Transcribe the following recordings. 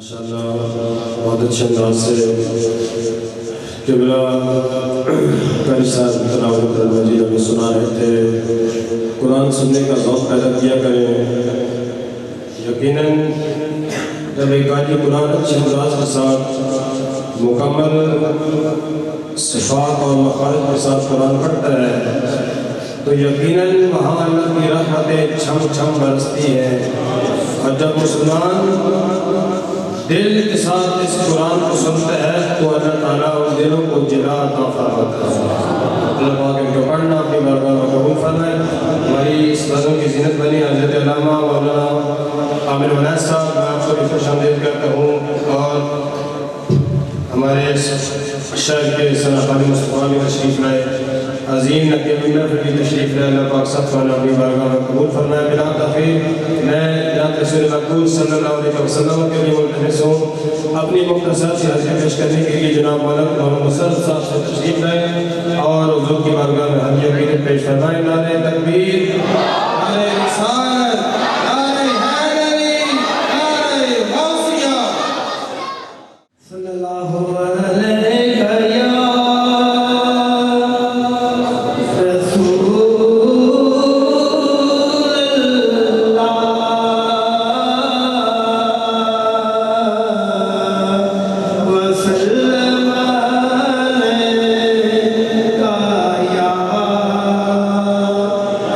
माशाअल्लाह बहुत अच्छे अंदाज से किबला कारी साहब तलावत कुरान मजीद हमें सुना रहे थे। कुरान सुनने का शौक़ पैदा किया करें। यकीनन जब एक आदमी कुरान अच्छे अंदाज के साथ मुकम्मल सिफ़ात और मखारिज के साथ कुरान पढ़ता है तो यकीनन वहाँ अल्लाह की रहमतें छम छम बरसती हैं। और जब मुसलमान दिल के साथ इस कुरान को सुनता है तो अल्लाह ताला उन दिलों को जिला अता फरमाता है। अल्लाह पाक इनको पढ़ना अपनी बारगाह में कबूल फरमाए। हमारी इस बज़म की ज़ीनत बनी हज़रत अल्लामा मौलाना आमिर वनाज साहब, मैं आपको भी खुशामदीद करता हूँ। और हमारे शहर के सना खानी मुस्तफ़ा में तशरीफ़ लाए अज़ीम नक़ी मिन्नत की तशरीफ़ लाए। अल्लाह पाक सब को अपनी बारगाह में कबूल फरमाए। बिला तख़ीर मैं जनाब रसूल मक़बूल सल्लल्लाहु अलैहि वसल्लम के लिए मुल्तमिस हूँ अपनी मुख्तसर सी हाज़िरी पेश करने के लिए जनाब मौलाना मोहम्मद मुसर्रफ साहब से तशरीफ़ लाए और हुज़ूर की बारगाह में हाज़िरी अक़ीदत पेश फरमाए। नारे तकबीर, नारे रिसालत, नारे हैदरी, नारे गौसिया। सल्लल्लाहु अलैहि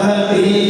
Happy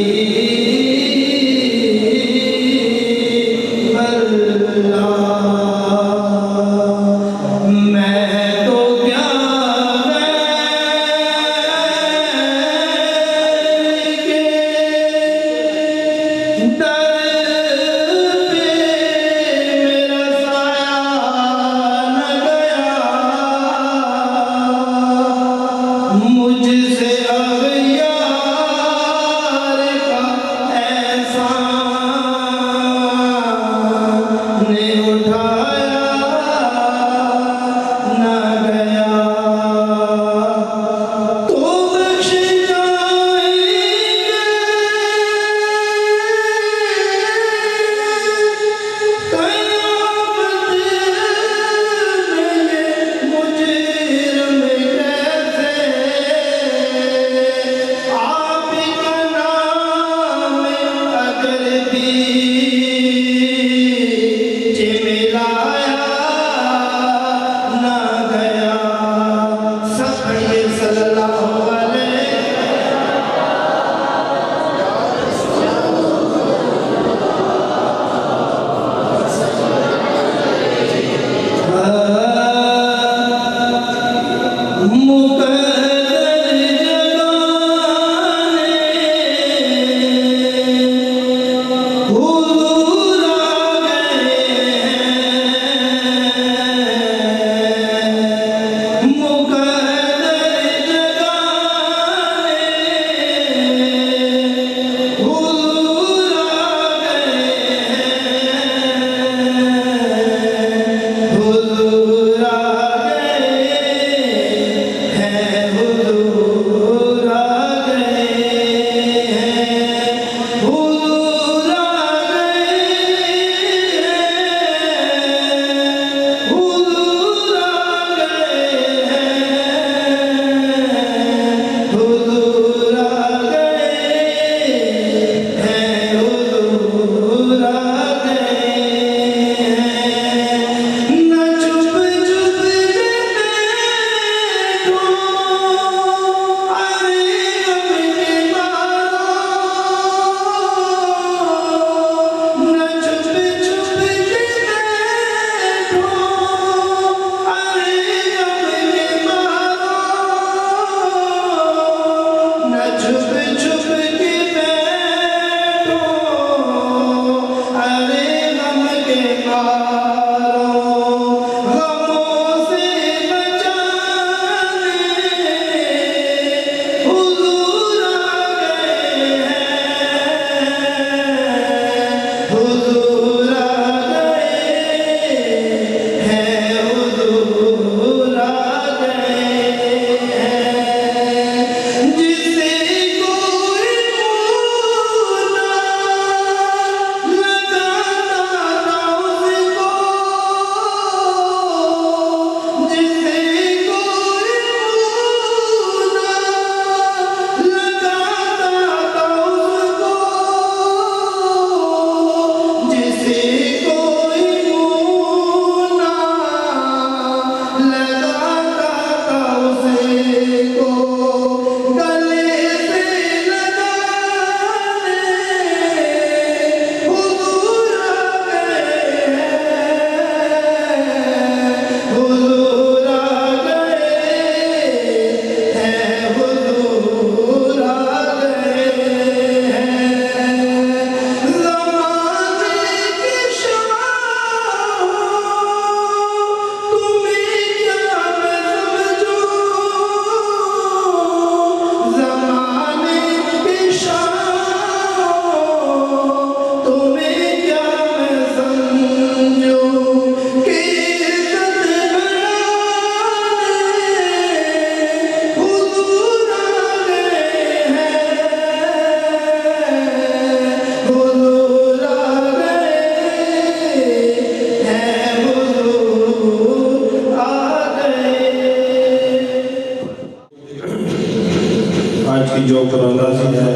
जो कुरानदाजी है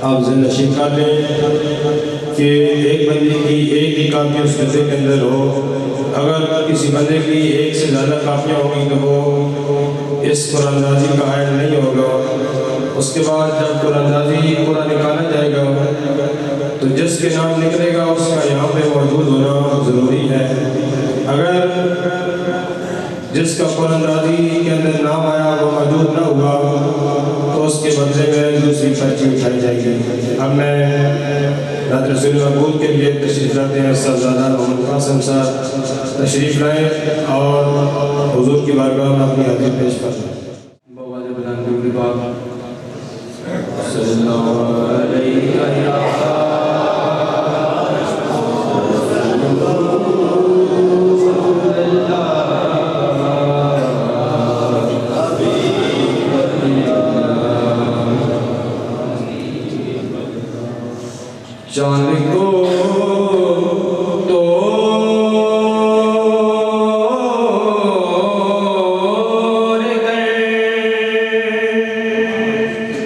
आप ज़िंदगी कर लें कि एक बंदे की एक ही कापी उस गज़े के अंदर हो। अगर किसी बंदे की एक से ज़्यादा कापियाँ होंगी तो वो इस कुरानदाजी का ऐड नहीं होगा। उसके बाद जब कुरानदाजी पूरा निकाला जाएगा तो जिसके नाम निकलेगा उसका यहाँ पे मौजूद होना ज़रूरी है। अगर जिसका कुरानदाजी के अंदर नाम आया वो मौजूद ना हुआ तो उसके बदले में दूसरी पर्ची उठाई जाएगी। अब मैं रसूल मकबूल के लिए तशरीफ़ लाते हैं साहबजादा मोहम्मद कासिम साहब तशरीफ़ लाएँ और हुजूर की बारगाह में अपनी हाजिरी पेश करें। चांद को तो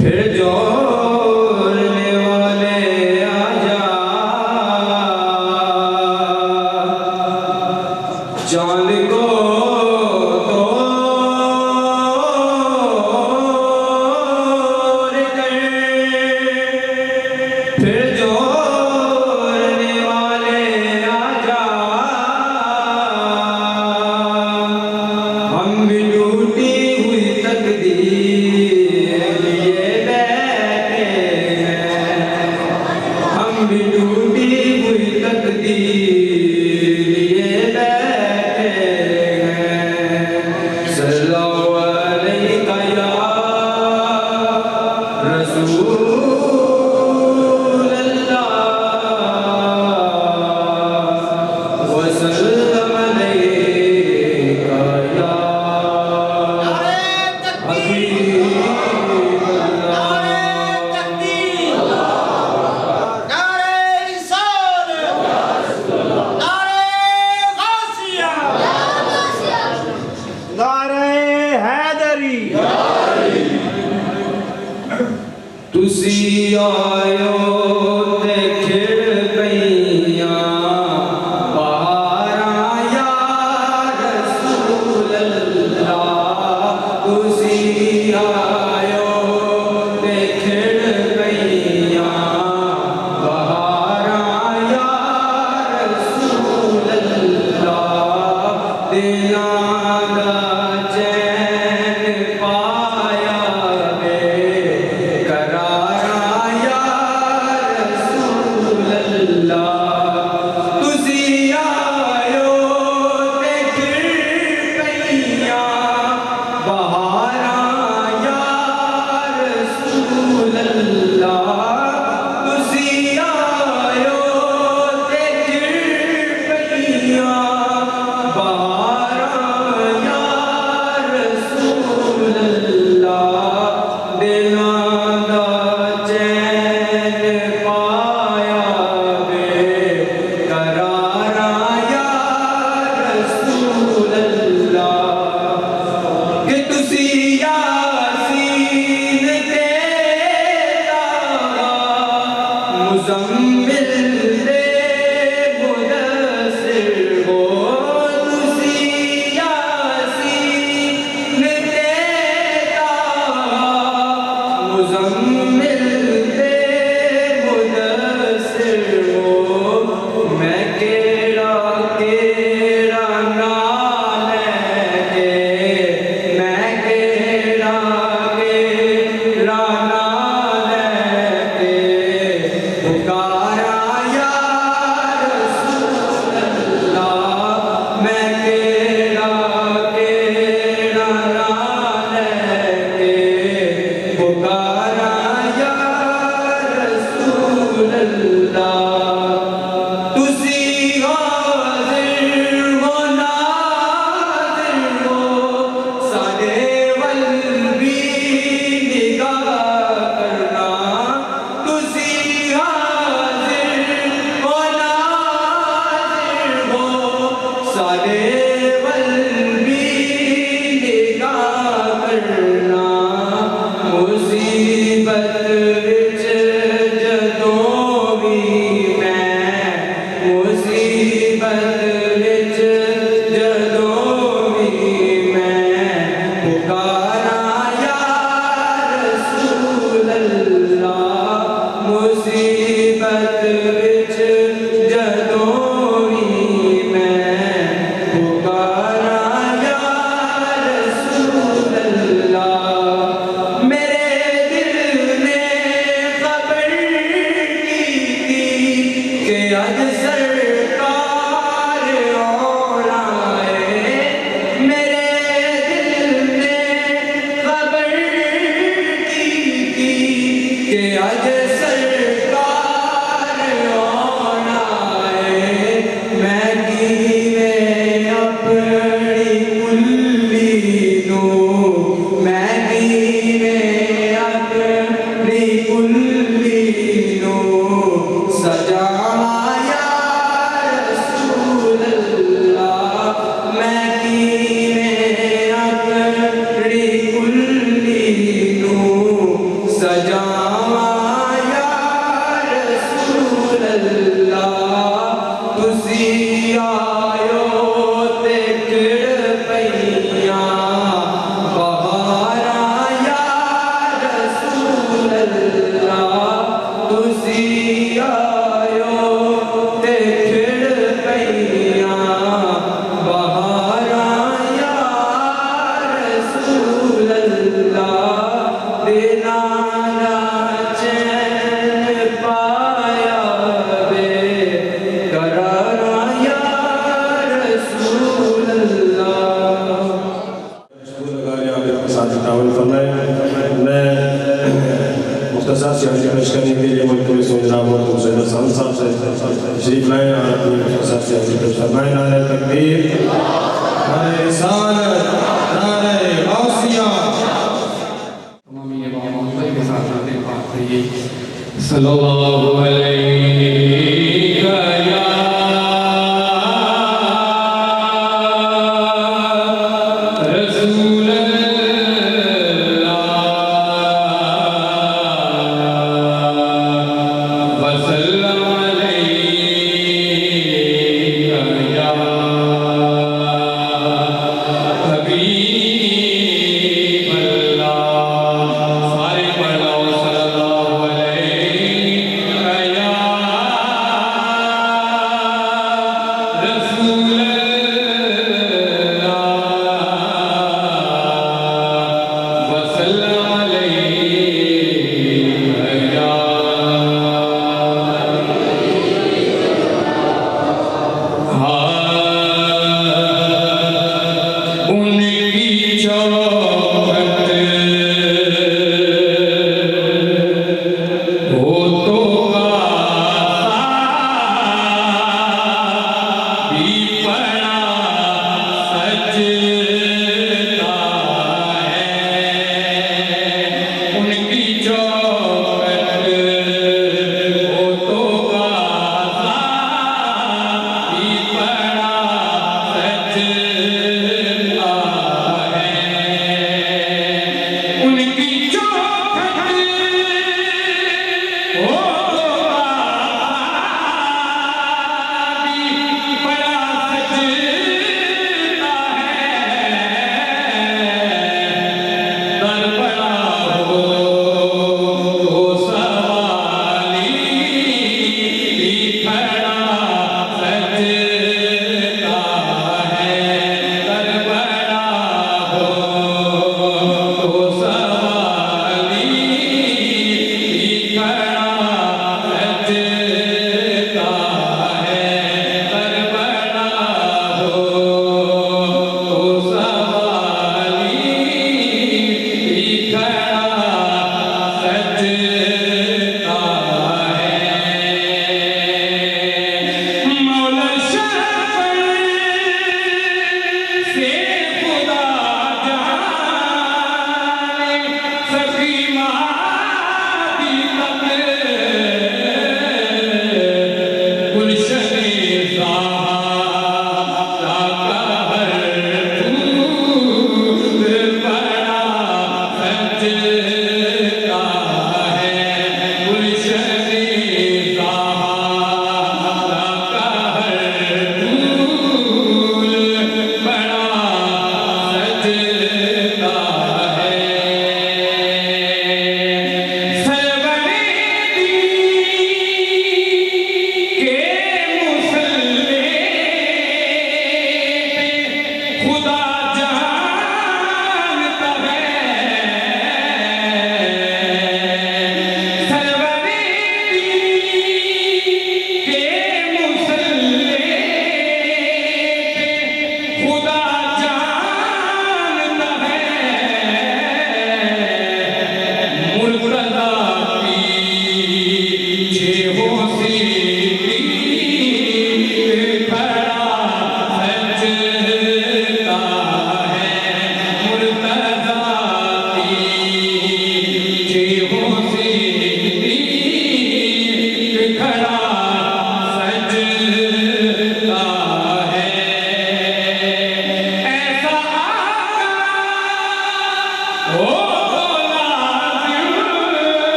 फिर जोड़ने वाले आजा, चांद को फिर जोड़ने वाले आजा, हम भी टूटी हुई तकदीर लिए बैठे हैं, हम भी टूटी हुई तकदीर लिए बैठे हैं। सल्लल्लाहु अलैहि या रसूल तुसी आयो ते खिड़ पईयां बहारां या रसूल अल्लाह, तुसी आयो ते खिड़ पईयां बहारां या रसूल अल्लाह, दिलां दा चैन पाया वे Muzi तशरीफ लाएं और अपनी मुख्तसर से हज़रत फरमाएं। नारे तकबीर, नारे रिसालत, नारे गौसिया। तमाम ये मोहब्बत के साथ नाते पाक करिए। सल्लल्लाहु अलैहि या रसूल अल्लाह वसल्लम अलैका या हबीब अल्लाह। सारे पढ़ लो सल्लल्लाहु अलैका या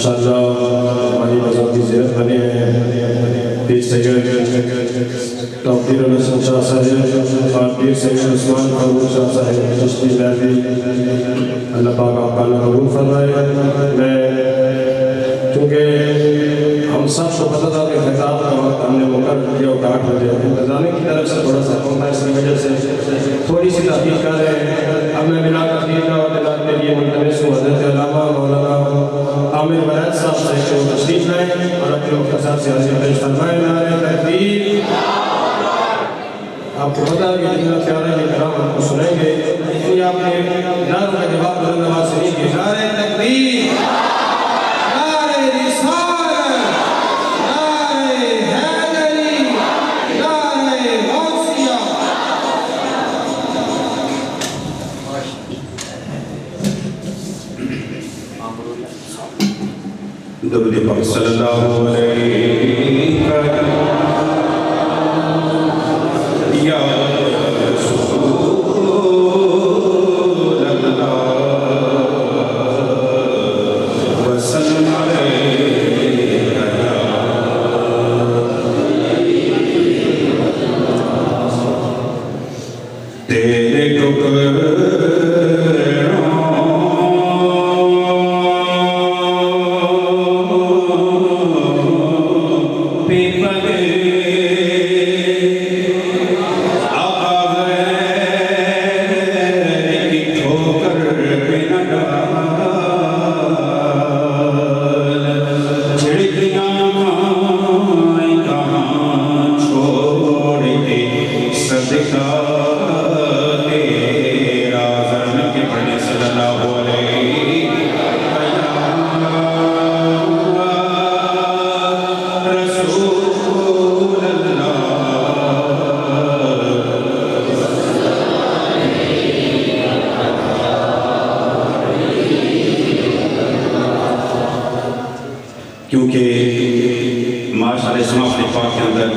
माशाअल्लाह हमारी मज़हब की ज़ियारत बने हैं पीर सैयद तौक़ीर हसन शाह साहब और पीर सैयद उस्मान फारूक शाह साहब चिश्ती लहरी अल्लाह पाक आपका कबूल फरमाए। मैं चूँकि हम सब को पता था कि खिताब का वक्त हमने मुकर्रर किया और 8 बजे खजाने की तरफ से थोड़ा सा कम था, इसकी वजह से थोड़ी सी तहक़ीक़ कर रहे हैं। अब मैं बिला तहक़ीक़ का वक़्त के लिए मुल्तमिस हूँ हज़रत अल्लामा मौलाना आमिर वैद साहब से जो तशरीफ़ लाएँ और अपने मुख्तसर से हाज़िर पेश फरमाएँ। नारे तकबीर। आपको पता है कि जितना प्यारे ये कलाम आपको सुनेंगे इसलिए आपने नारों का जवाब बुलंद आवाज़ से नहीं दिया। नारे तकबीर, नारे रिसालत, नारे हैदरी, नारे गौसिया। दरूद पाक सल्लल्लाहु अलैहि या रसूलल्लाह वसल्लम अलैका तेरे क्योंकि माशाअल्लाह इस्माम पाक के अंदर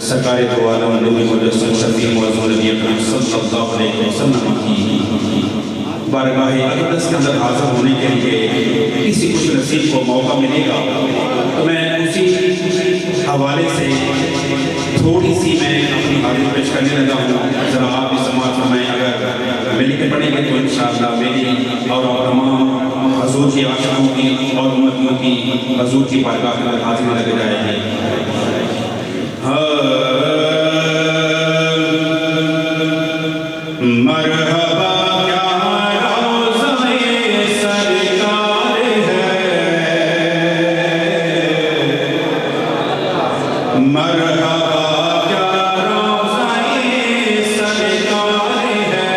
सरकार दो आलम नबी मुजस्सम शफी मौजूद नबी अकरम सल्लल्लाहु अलैहि वसल्लम की बारगाह अक़दस के अंदर हाज़िर होने के लिए किसी खुश नसीब को मौका मिलेगा तो मैं उसी हवाले से थोड़ी सी मैं अपनी हाजिरी पेश करने लगा हूँ। ज़रा आप इस समाज में अगर मिलकर पढ़ेंगे तो इंशाअल्लाह मेरी और तमाम हजूर की आशिकों की और उम्मतियों की हजूर की बारगाह के अंदर हाजिर लग जाएगी। मरहबा क्या रोज़ाए सरकार है, मरहबा क्या रोज़ाए सरकार है,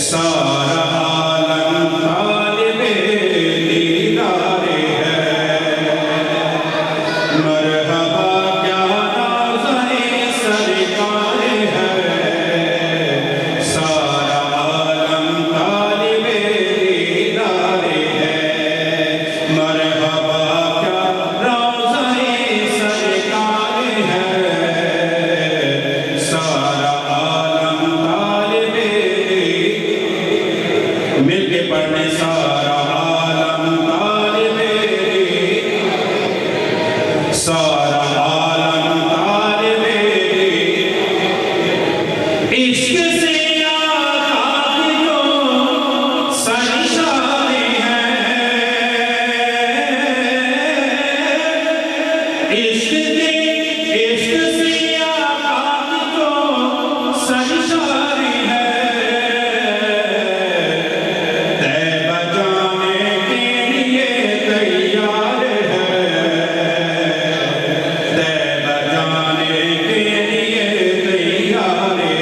सारा आलम तालिबे दीदार है, मरहबा क्या रोज़ाए सरकार है, सारा आलम तालिबे दीदार है, मरहबा क्या रोज़ाए सरकार है, सारा आलम तालिबे मिलके पढ़ने सारा आलम तालिबे सारा आलम तालिबे इश्क से आका की जो सरशारी है, इश्क से आका की जो सरशारी है, तैबा जाने के लिए तैयार है, तैबा जाने के लिए तैयार है,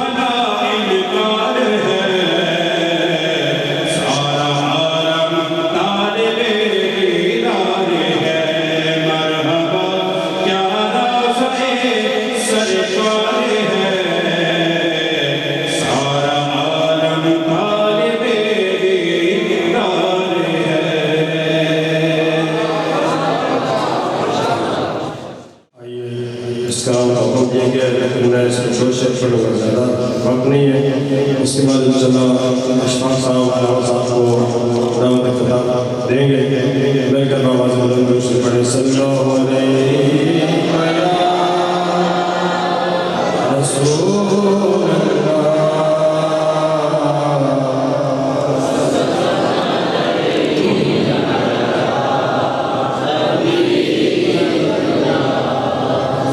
वाला इनकार है, सारा आलम तालिबे दीदार है। मरहबा क्या राज़े सरकार है, सारा आलम तालिबे दीदार है। इसका हुक्म दिया गया है, लेकिन मैं इसमें दो शेर पढ़ूंगा, ज़्यादा वक्त नहीं है। उसके बाद इंशाअल्लाह अशफाक साहब को दावत खिताब देंगे। मिलकर आवाज़ बुलंद से पढ़े सल्लल्लाहु अलैहि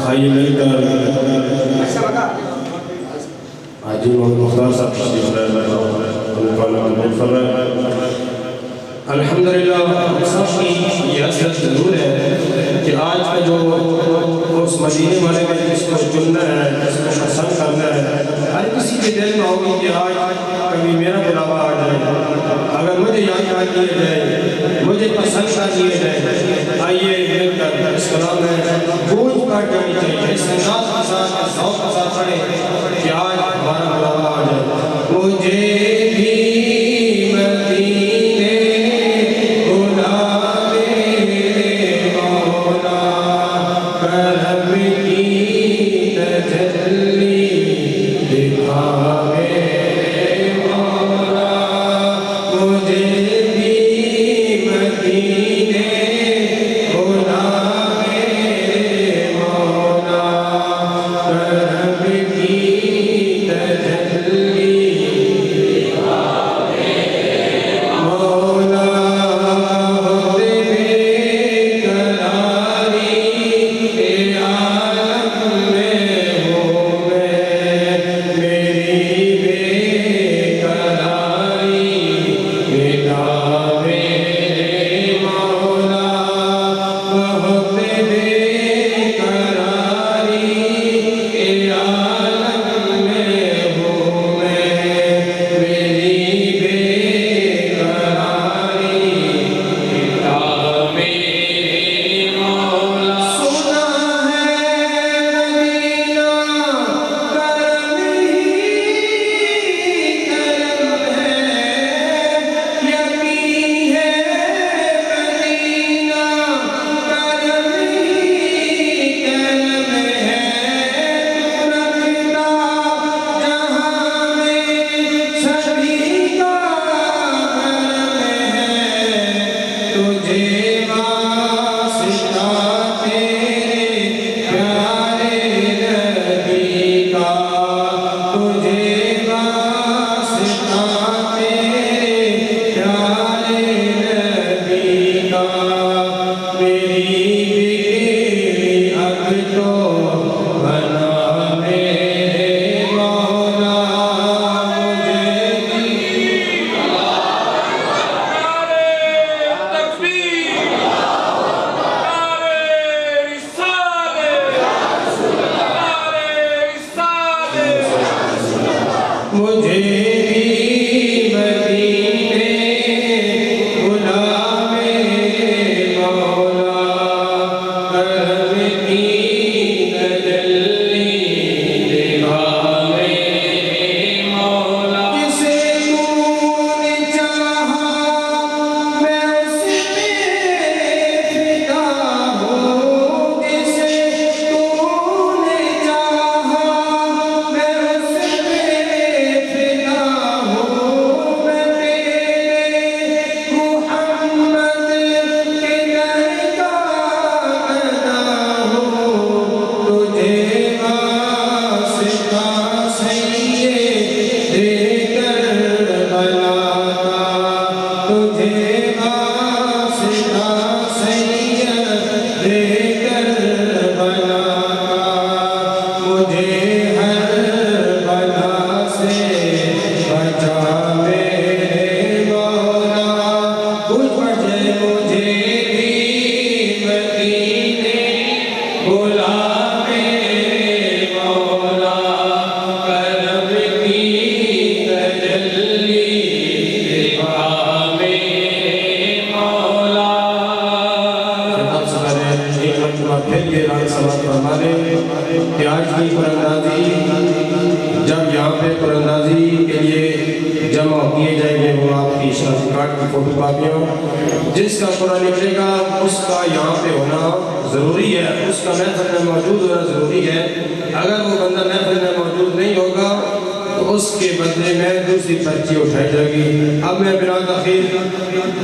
आइए मिलकर हाजी मोहम्मद मुख्तार साहब तशरीफ लाए। अल्हम्दुलिल्लाह, सबकी ये हसरत ज़रूर है कि आज का जो उस मदीने वाले में जिसको चुनना है, जिसको पसंद करना है, हर किसी के दिल में होगी कि आज कभी मेरा बुलावा आ जाए, अगर मुझे याद कर दिया जाए, मुझे पसंद कर दिया जाए। आइए मिलकर इस कलाम में गूंज काट जानी चाहिए, इस अंदाज के साथ, इस शौक के साथ पढ़े कि आज हमारा बुलावा आ जाए। मुझे भी मदीने बुलावे मौला, करम की तजल्ली दिखावे मौला। मुझे भी मदीने बुलावे मौला, करम की तजल्ली दिखावे मौला। होते बेकरारी के आलम में हूँ मैं, मेरी बेकरारी मिटावे मौला। होते बेकरारी के आलम में हूँ मैं, मेरी बेकरारी मिटावे मौला। सुना है मदीना करम ही करम है, यकीन है मदीना करम ही करम है। रखता जहाँ में सभी का करम है, तुझे वास्ता तेरे प्यारे नबी का, तुझे वास्ता तेरे प्यारे नबी का। मेरी बिगड़ी अब तो बना मेरे मौला। मुझे भी मुझे भी मदीने बुलावे मौला, करम की तजल्ली दिखावे मौला। जिसे तूने चाहा मैं उसमें फिदा हूँ, जिसे तूने चाहा मैं उसमें फिदा कुरानंदाजी जब यहाँ पे कुरानंदाजी के लिए जमा किए जाएंगे वो आपकी शनाख्ती कार्ड की फोटो कापियाँ जिसका कुरान निकलेगा उसका यहाँ पे होना ज़रूरी है, उसका महफिल में मौजूद होना ज़रूरी है। अगर वो बंदा महफिल में मौजूद नहीं होगा तो उसके बदले में दूसरी पर्ची उठाई जाएगी। अब मैं बिना तखीर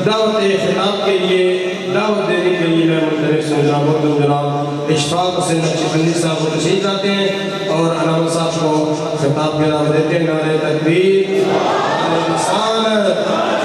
दावत खिताब के लिए दावत देने के लिए मैं मुंतज़िर जनाब इशफाक हुसैन नक्शबंदी साहब को तशरीफ लाते हैं और अलामा साहब को खिताब के नाम देते हैं। नारे तकबीर, नारे रिसालत।